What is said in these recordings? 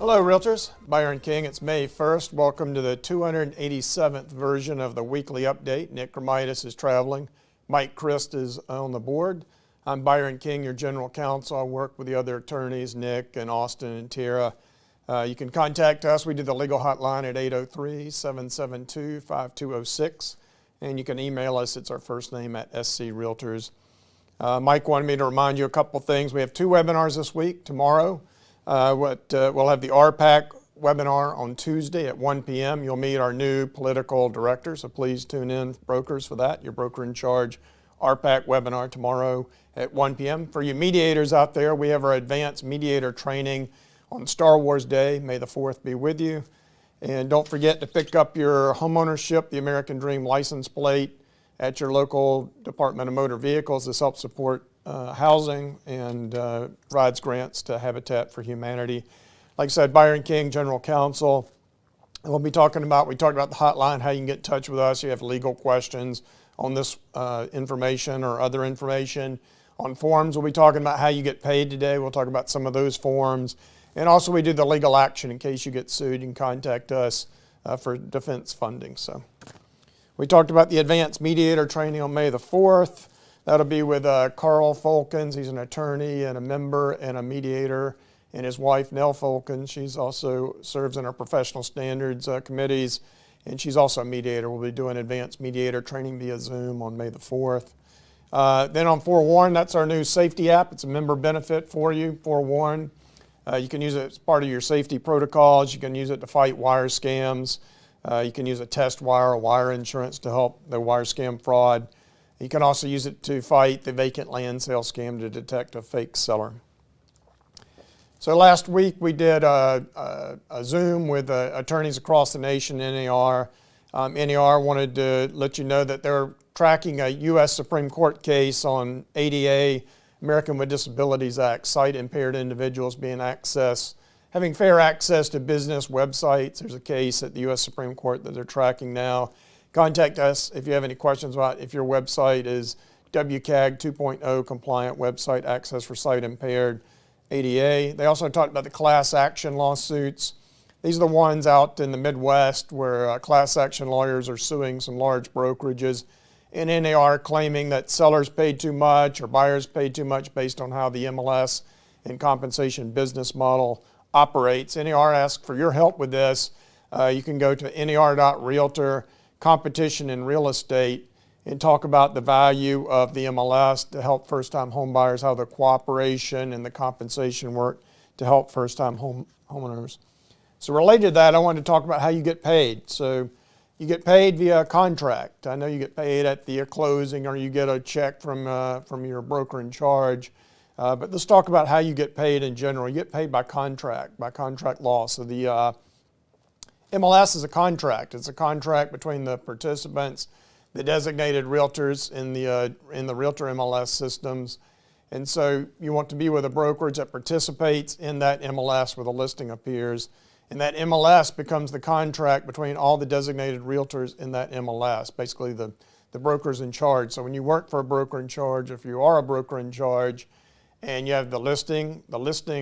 Hello Realtors, Byron King. It's May 1st. Welcome to the 287th version of the weekly update. Nick Gramitis is traveling. Mike Christ is on the board. I'm Byron King, your general counsel. I work with the other attorneys, Nick and Austin and Tara. You can contact us. We do the legal hotline at 803-772-5206. And you can email us. It's our first name at SC Realtors. Mike wanted me to remind you a couple things. We have two webinars this week. Tomorrow, we'll have the RPAC webinar on Tuesday at 1 p.m. You'll meet our new political director, so please tune in, brokers, for that. Your broker in charge RPAC webinar tomorrow at 1 p.m. For you mediators out there, we have our advanced mediator training on Star Wars Day. May the 4th be with you. And don't forget to pick up your homeownership, the American Dream license plate at your local Department of Motor Vehicles. This helps support housing and provides grants to Habitat for Humanity. Like I said, Byron King, General Counsel. And we talked about the hotline, how you can get in touch with us. You have legal questions on this information or other information. On forms, we'll be talking about how you get paid today. We'll talk about some of those forms. And also we do the legal action in case you get sued. You can contact us for defense funding. So we talked about the advanced mediator training on May the 4th. That'll be with Carl Folkins. He's an attorney and a member and a mediator, and his wife, Nell Folkins. She's also serves in our professional standards committees, and she's also a mediator. We'll be doing advanced mediator training via Zoom on May the 4th. Then on Forewarn, that's our new safety app. It's a member benefit for you, Forewarn. You can use it as part of your safety protocols. You can use it to fight wire scams. You can use a test wire or wire insurance to help the wire scam fraud. You can also use it to fight the vacant land sale scam to detect a fake seller. So last week we did a Zoom with attorneys across the nation, NAR. NAR wanted to let you know that they're tracking a U.S. Supreme Court case on ADA, American with Disabilities Act, sight impaired individuals having fair access to business websites. There's a case at the U.S. Supreme Court that they're tracking now. Contact us if you have any questions about if your website is WCAG 2.0 compliant website, access for sight impaired ADA. They also talked about the class action lawsuits. These are the ones out in the Midwest where class action lawyers are suing some large brokerages, and NAR claiming that sellers paid too much or buyers paid too much based on how the MLS and compensation business model operates. NAR asks for your help with this. You can go to nar.realtor competition in real estate and talk about the value of the MLS to help first-time home buyers, how the cooperation and the compensation work to help first-time homeowners. So related to that, I wanted to talk about how you get paid. So you get paid via contract. I know you get paid at the closing or you get a check from your broker in charge. But let's talk about how you get paid in general. You get paid by contract law. So the MLS is a contract. It's a contract between the participants, the designated realtors in the realtor MLS systems. And so you want to be with a brokerage that participates in that MLS where the listing appears. And that MLS becomes the contract between all the designated realtors in that MLS, basically the broker's in charge. So when you work for a broker in charge, if you are a broker in charge and you have the listing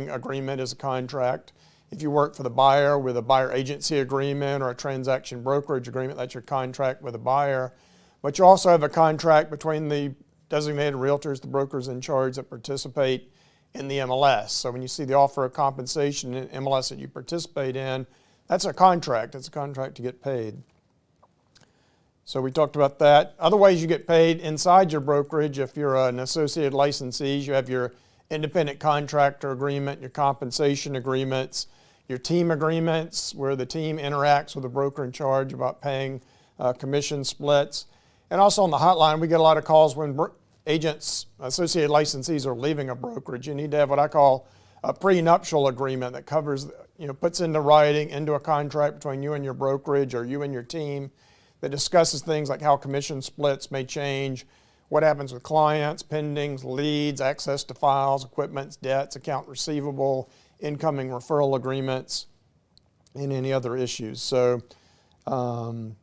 agreement is a contract. If you work for the buyer with a buyer agency agreement or a transaction brokerage agreement, that's your contract with the buyer. But you also have a contract between the designated realtors, the brokers in charge that participate in the MLS. So when you see the offer of compensation in MLS that you participate in, that's a contract. It's a contract to get paid. So we talked about that. Other ways you get paid inside your brokerage, if you're an associated licensee, you have your independent contractor agreement, your compensation agreements, your team agreements where the team interacts with the broker in charge about paying commission splits. And also on the hotline, we get a lot of calls when agents, associated licensees are leaving a brokerage. You need to have what I call a prenuptial agreement that covers, puts into writing, into a contract between you and your brokerage or you and your team that discusses things like how commission splits may change, what happens with clients, pendings, leads, access to files, equipment, debts, account receivable, incoming referral agreements, and any other issues. So, and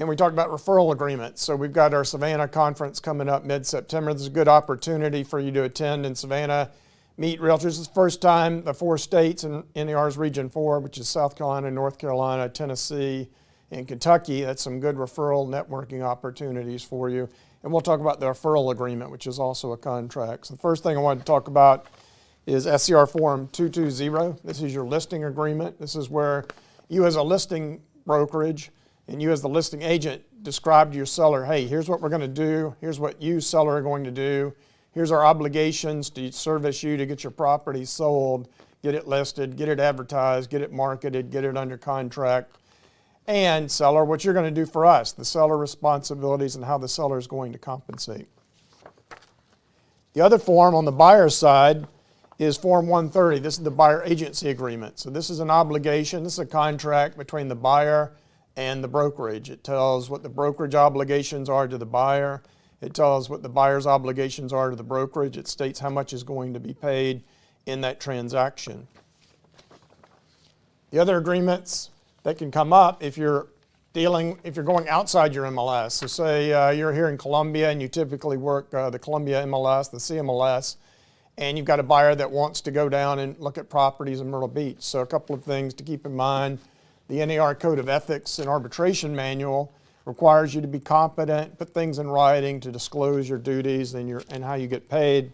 we talked about referral agreements. So we've got our Savannah conference coming up mid-September. This is a good opportunity for you to attend in Savannah. meet realtors. It's the first time the 4 states in NAR's Region 4, which is South Carolina, North Carolina, Tennessee, and Kentucky. That's some good referral networking opportunities for you. And we'll talk about the referral agreement, which is also a contract. So the first thing I wanted to talk about is SCR Form 220. This is your listing agreement. This is where you as a listing brokerage and you as the listing agent describe to your seller, hey, here's what we're going to do. Here's what you, seller, are going to do. Here's our obligations to service you to get your property sold, get it listed, get it advertised, get it marketed, get it under contract. And seller, what you're going to do for us, the seller responsibilities and how the seller is going to compensate. The other form on the buyer's side is Form 130. This is the buyer agency agreement. So this is an obligation, this is a contract between the buyer and the brokerage. It tells what the brokerage obligations are to the buyer. It tells what the buyer's obligations are to the brokerage. It states how much is going to be paid in that transaction. The other agreements that can come up if you're going outside your MLS. So say you're here in Columbia and you typically work the Columbia MLS, the CMLS, and you've got a buyer that wants to go down and look at properties in Myrtle Beach. So a couple of things to keep in mind. The NAR Code of Ethics and Arbitration Manual requires you to be competent, put things in writing to disclose your duties and how you get paid.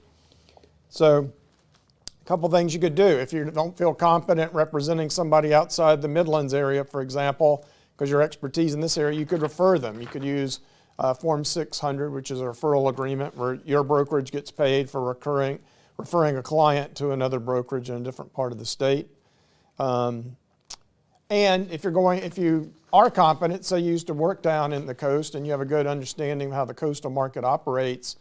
So a couple things you could do. If you don't feel competent representing somebody outside the Midlands area, for example, because your expertise in this area, you could refer them. You could use Form 600, which is a referral agreement where your brokerage gets paid for referring a client to another brokerage in a different part of the state. And if you are competent, say you used to work down in the coast and you have a good understanding of how the coastal market operates,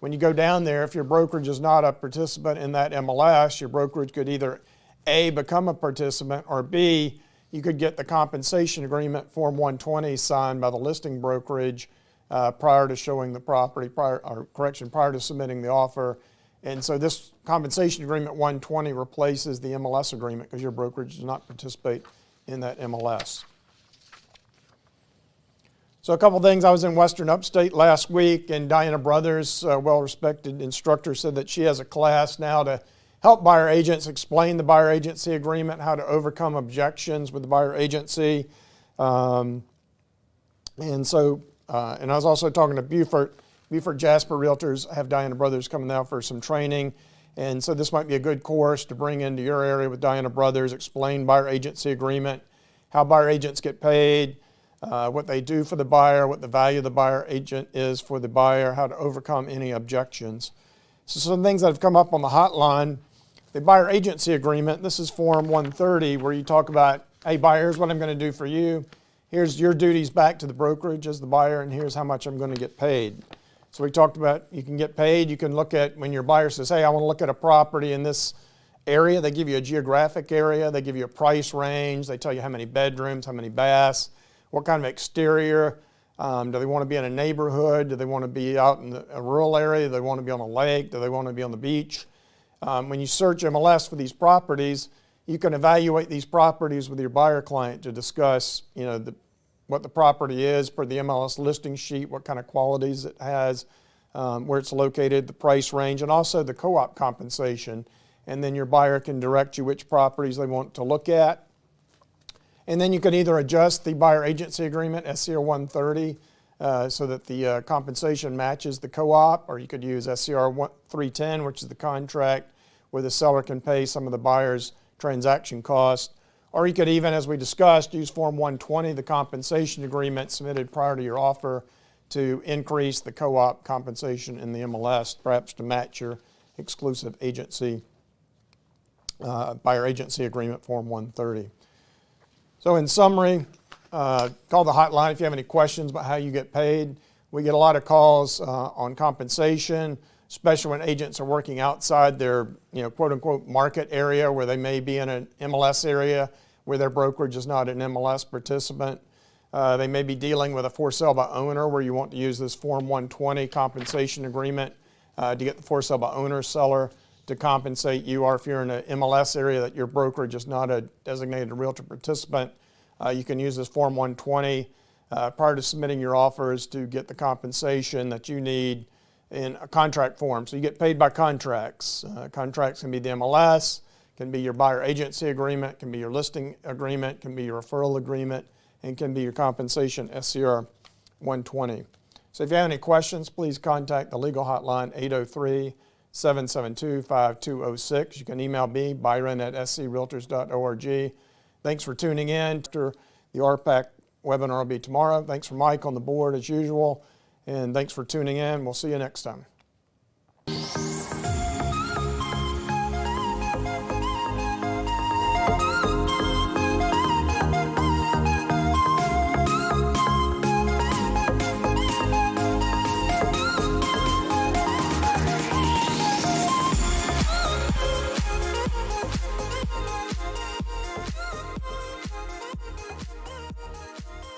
when you go down there, if your brokerage is not a participant in that MLS, your brokerage could either A, become a participant, or B, you could get the compensation agreement, Form 120, signed by the listing brokerage prior to showing the property, prior to submitting the offer. And so this compensation agreement 120 replaces the MLS agreement because your brokerage does not participate in that MLS. So a couple things. I was in Western Upstate last week, and Diana Brothers, a well-respected instructor, said that she has a class now to help buyer agents explain the buyer agency agreement, how to overcome objections with the buyer agency. And I was also talking to Beaufort Jasper Realtors. I have Diana Brothers coming now for some training. And so this might be a good course to bring into your area with Diana Brothers, explain buyer agency agreement, how buyer agents get paid, what they do for the buyer, what the value of the buyer agent is for the buyer, how to overcome any objections. So some things that have come up on the hotline, the buyer agency agreement, this is Form 130 where you talk about, hey buyer, here's what I'm going to do for you. Here's your duties back to the brokerage as the buyer, and here's how much I'm going to get paid. So we talked about you can get paid. You can look at when your buyer says, hey, I want to look at a property in this area. They give you a geographic area. They give you a price range. They tell you how many bedrooms, how many baths, what kind of exterior. Do they want to be in a neighborhood? Do they want to be out in a rural area? Do they want to be on a lake? Do they want to be on the beach? When you search MLS for these properties, you can evaluate these properties with your buyer client to discuss, what the property is per the MLS listing sheet, what kind of qualities it has, where it's located, the price range, and also the co-op compensation. And then your buyer can direct you which properties they want to look at. And then you can either adjust the buyer agency agreement, SCR 130, so that the compensation matches the co-op, or you could use SCR 310, which is the contract where the seller can pay some of the buyer's transaction costs. Or you could even, as we discussed, use Form 120, the compensation agreement submitted prior to your offer, to increase the co-op compensation in the MLS, perhaps to match your exclusive agency, buyer agency agreement, Form 130. So in summary, call the hotline if you have any questions about how you get paid. We get a lot of calls on compensation, especially when agents are working outside their, quote unquote market area, where they may be in an MLS area where their brokerage is not an MLS participant. They may be dealing with a for sale by owner where you want to use this Form 120 compensation agreement to get the for sale by owner seller to compensate you, or if you're in an MLS area that your brokerage is not a designated realtor participant, you can use this Form 120 prior to submitting your offers to get the compensation that you need in a contract form. So you get paid by contracts. Contracts can be the MLS, can be your buyer agency agreement, can be your listing agreement, can be your referral agreement, and can be your compensation SCR 120. So if you have any questions, please contact the legal hotline 803-772-5206. You can email me, byron@screaltors.org. Thanks for tuning in. The RPAC webinar will be tomorrow. Thanks for Mike on the board as usual. And thanks for tuning in. We'll see you next time.